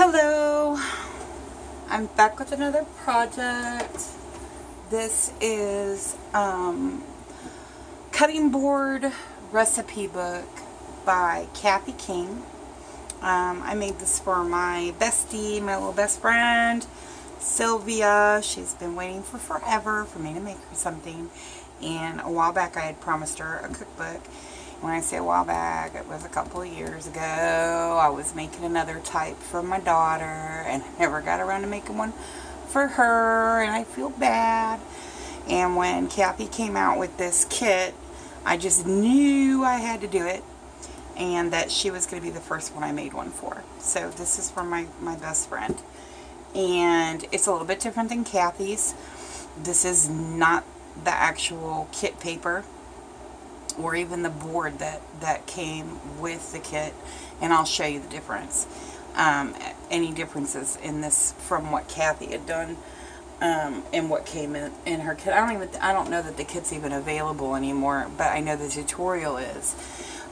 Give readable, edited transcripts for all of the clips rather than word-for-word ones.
Hello, I'm back with another project. This is Cutting Board Recipe Book by Kathy King. I made this for my bestie, my little best friend, Sylvia. She's been waiting for forever for me to make her something. And a while back I had promised her a cookbook. When I say a while back, it was a couple of years ago. I was making another type for my daughter, and I never got around to making one for her, and I feel bad. And when Kathy came out with this kit, I just knew I had to do it, and that she was going to be the first one I made one for. So this is for my best friend. And it's a little bit different than Kathy's. This is not the actual kit paper, or even the board that came with the kit, and I'll show you the difference. Any differences in this from what Kathy had done and what came in her kit. I don't know that the kit's even available anymore, but I know the tutorial is.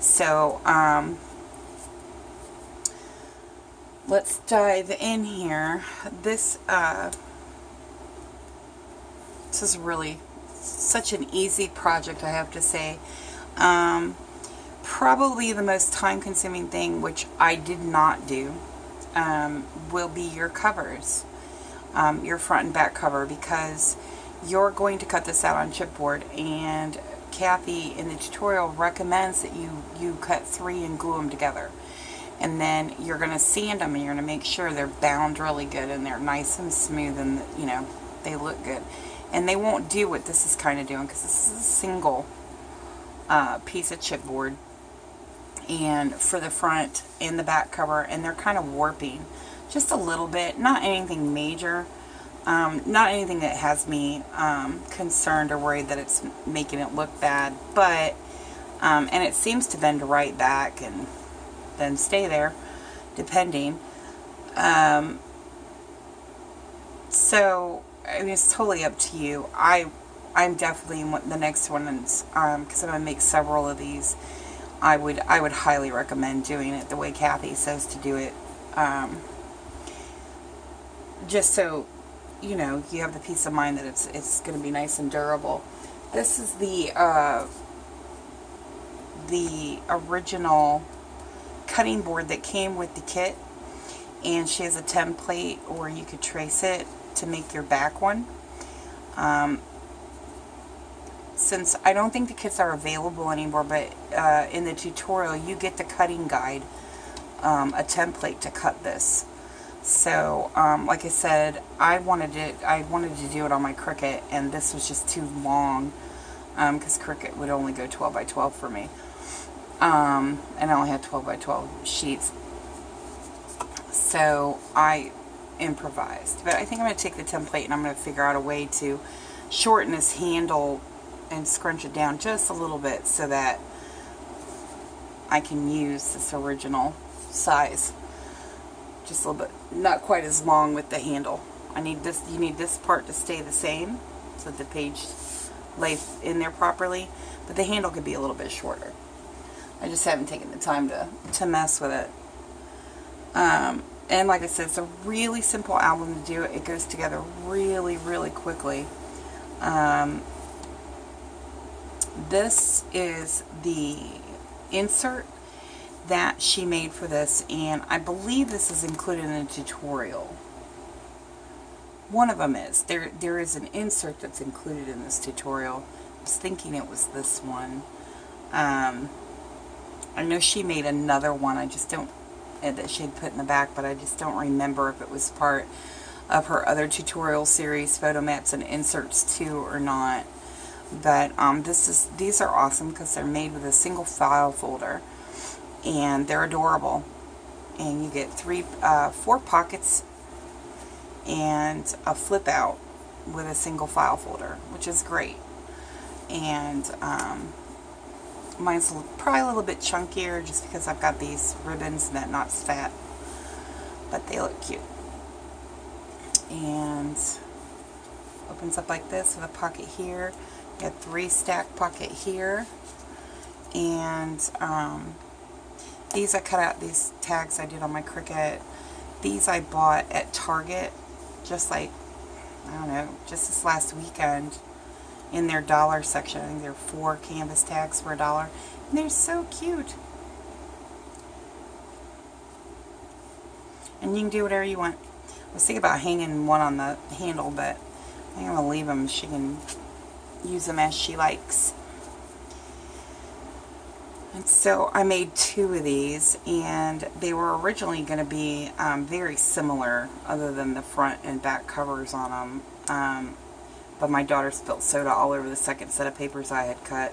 So let's dive in here. This is really such an easy project, I have to say. Probably the most time-consuming thing, which I did not do, will be your covers, your front and back cover, because you're going to cut this out on chipboard, and Kathy in the tutorial recommends that you cut 3 and glue them together, and then you're going to sand them, and you're going to make sure they're bound really good and they're nice and smooth, and they look good. And they won't do what this is kind of doing, because this is a single piece of chipboard, and for the front and the back cover, and they're kind of warping just a little bit, not anything major, not anything that has me concerned or worried that it's making it look bad, but and it seems to bend right back and then stay there depending. So I mean, it's totally up to you. I'm definitely the next one, because I'm going to make several of these. I would highly recommend doing it the way Kathy says to do it. Just so you have the peace of mind that it's going to be nice and durable. This is the original cutting board that came with the kit, and she has a template, or you could trace it to make your back one. Since I don't think the kits are available anymore, but in the tutorial you get the cutting guide, a template to cut this. So like I said, I wanted to do it on my Cricut, and this was just too long, because Cricut would only go 12 by 12 for me, and I only had 12 by 12 sheets, so I improvised. But I think I'm going to take the template, and I'm going to figure out a way to shorten this handle and scrunch it down just a little bit so that I can use this original size. Just a little bit, not quite as long with the handle. You need this part to stay the same so that the page lays in there properly, but the handle could be a little bit shorter. I just haven't taken the time to mess with it. And like I said, it's a really simple album to do. It goes together really, really quickly. This is the insert that she made for this, and I believe this is included in the tutorial. One of them is. There is an insert that's included in this tutorial. I was thinking it was this one. I know she made another one, I just don't, that she had put in the back, but I just don't remember if it was part of her other tutorial series, Photo Mats and Inserts too, or not. But these are awesome because they're made with a single file folder, and they're adorable. And you get 4 pockets and a flip out with a single file folder, which is great. And mine's probably a little bit chunkier just because I've got these ribbons that not fat, but they look cute. And opens up like this with a pocket here. You got 3 stack pocket here, and these I cut out, these tags I did on my Cricut, These I bought at Target, just like, I don't know, just this last weekend in their dollar section. I think there are 4 canvas tags for $1. And they're so cute. And you can do whatever you want. I was thinking about hanging one on the handle, but I think I'm going to leave them. She can use them as she likes. And so I made 2 of these, and they were originally going to be very similar, other than the front and back covers on them. But my daughter spilled soda all over the second set of papers I had cut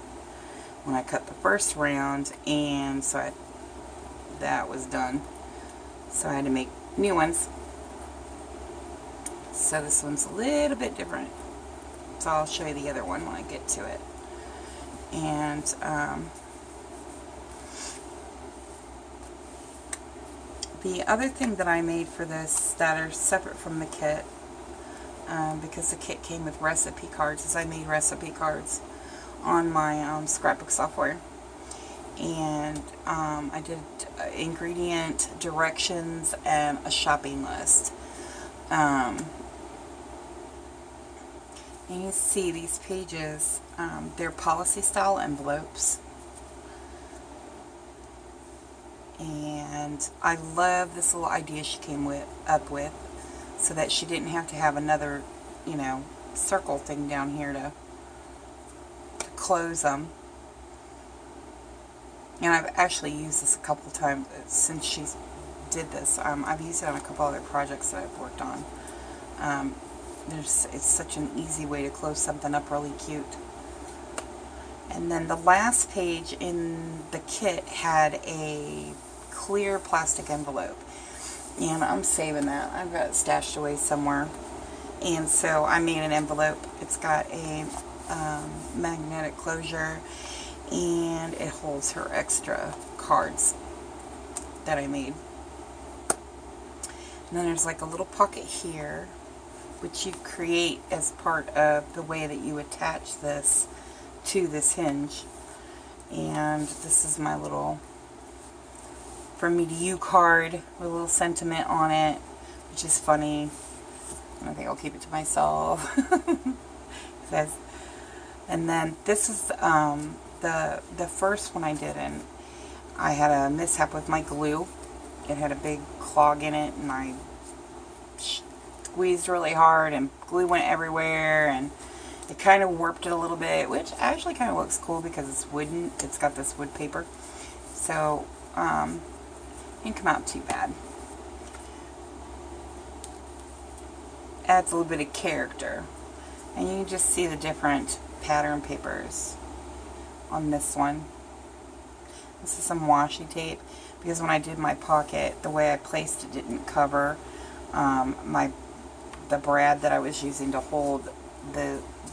when I cut the first round, and so that was done. So I had to make new ones. So this one's a little bit different. So I'll show you the other one when I get to it. And the other thing that I made for this that are separate from the kit, because the kit came with recipe cards, is I made recipe cards on my scrapbook software. And I did ingredient directions and a shopping list. And you see these pages, they're policy style envelopes. And I love this little idea she came up with, so that she didn't have to have another, you know, circle thing down here to close them. And I've actually used this a couple of times since she did this. I've used it on a couple other projects that I've worked on. It's such an easy way to close something up really cute. And then the last page in the kit had a clear plastic envelope. And I'm saving that. I've got it stashed away somewhere. And so I made an envelope. It's got a magnetic closure, and it holds her extra cards that I made. And then there's like a little pocket here, which you create as part of the way that you attach this to this hinge. And this is my little From Me to You card with a little sentiment on it, which is funny. And I think I'll keep it to myself. It says, and then this is the first one I did, and I had a mishap with my glue. It had a big clog in it, and I squeezed really hard, and glue went everywhere, and it kind of warped it a little bit, which actually kind of looks cool because it's wooden. It's got this wood paper, so it didn't come out too bad. Adds a little bit of character, and you can just see the different pattern papers on this one. This is some washi tape, because when I did my pocket, the way I placed it didn't cover the brad that I was using to hold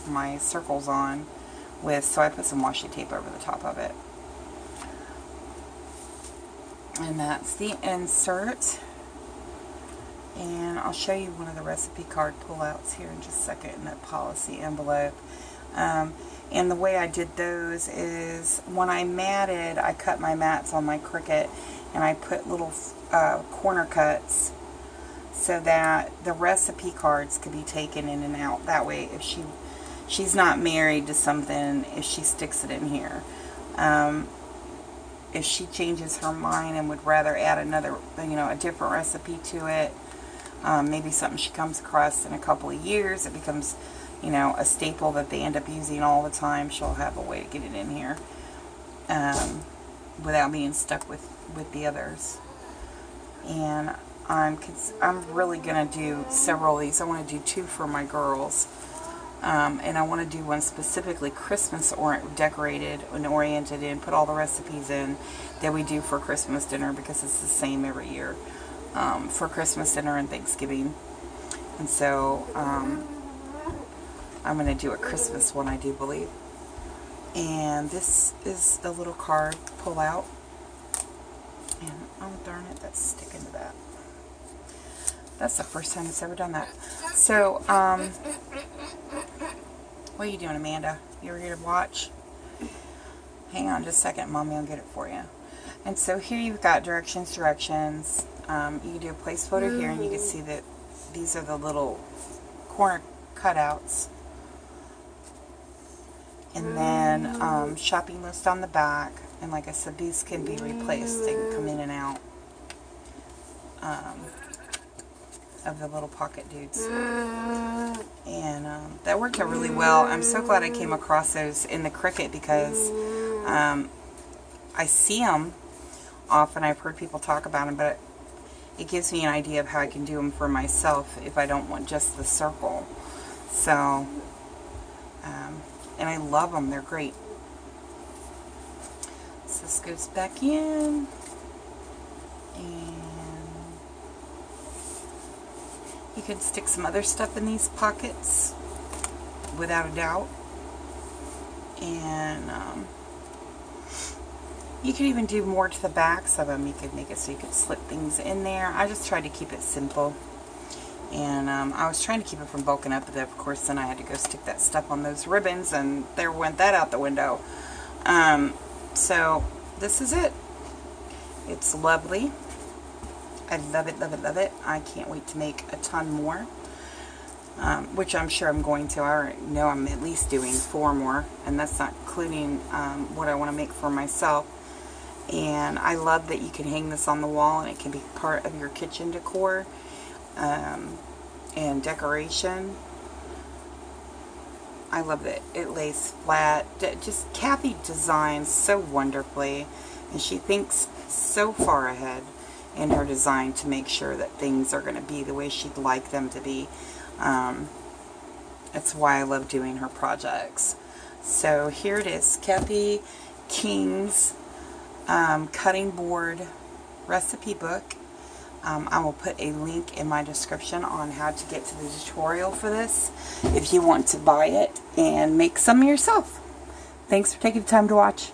my circles on with, so I put some washi tape over the top of it. And that's the insert. And I'll show you one of the recipe card pullouts here in just a second in that policy envelope. And the way I did those is when I matted, I cut my mats on my Cricut, and I put little corner cuts so that the recipe cards could be taken in and out. That way, if she's not married to something, if she sticks it in here. If she changes her mind and would rather add another, a different recipe to it, maybe something she comes across in a couple of years, it becomes, a staple that they end up using all the time, she'll have a way to get it in here without being stuck with the others. And I'm really going to do several of these. I want to do 2 for my girls. And I want to do one specifically Christmas decorated and oriented, and put all the recipes in that we do for Christmas dinner, because it's the same every year for Christmas dinner and Thanksgiving. And so I'm going to do a Christmas one, I do believe. And this is the little card pull out. And oh darn it, that's sticking to that. That's the first time it's ever done that. So, what are you doing, Amanda? You were here to watch? Hang on just a second, Mommy will get it for you. And so here you've got directions. You can do a place photo here, and you can see that these are the little corner cutouts. And then shopping list on the back. And like I said, these can be replaced. They can come in and out of the little pocket dudes. And that worked out really well. I'm so glad I came across those in the Cricut, because I see them often. I've heard people talk about them, but it gives me an idea of how I can do them for myself if I don't want just the circle. So, and I love them. They're great. So this goes back in, and you can stick some other stuff in these pockets without a doubt. And you could even do more to the backs of them. You could make it so you could slip things in there. I just tried to keep it simple. And I was trying to keep it from bulking up, but of course then I had to go stick that stuff on those ribbons, and there went that out the window. So this is it. It's lovely. I love it, love it, love it. I can't wait to make a ton more, which I'm sure I'm going to. I already know I'm at least doing 4 more, and that's not including what I want to make for myself. And I love that you can hang this on the wall, and it can be part of your kitchen decor and decoration. I love that it lays flat. Just Kathy designs so wonderfully, and she thinks so far ahead in her design to make sure that things are going to be the way she'd like them to be. That's why I love doing her projects. So here it is, Kathy King's cutting board recipe book. I will put a link in my description on how to get to the tutorial for this if you want to buy it and make some yourself. Thanks for taking the time to watch.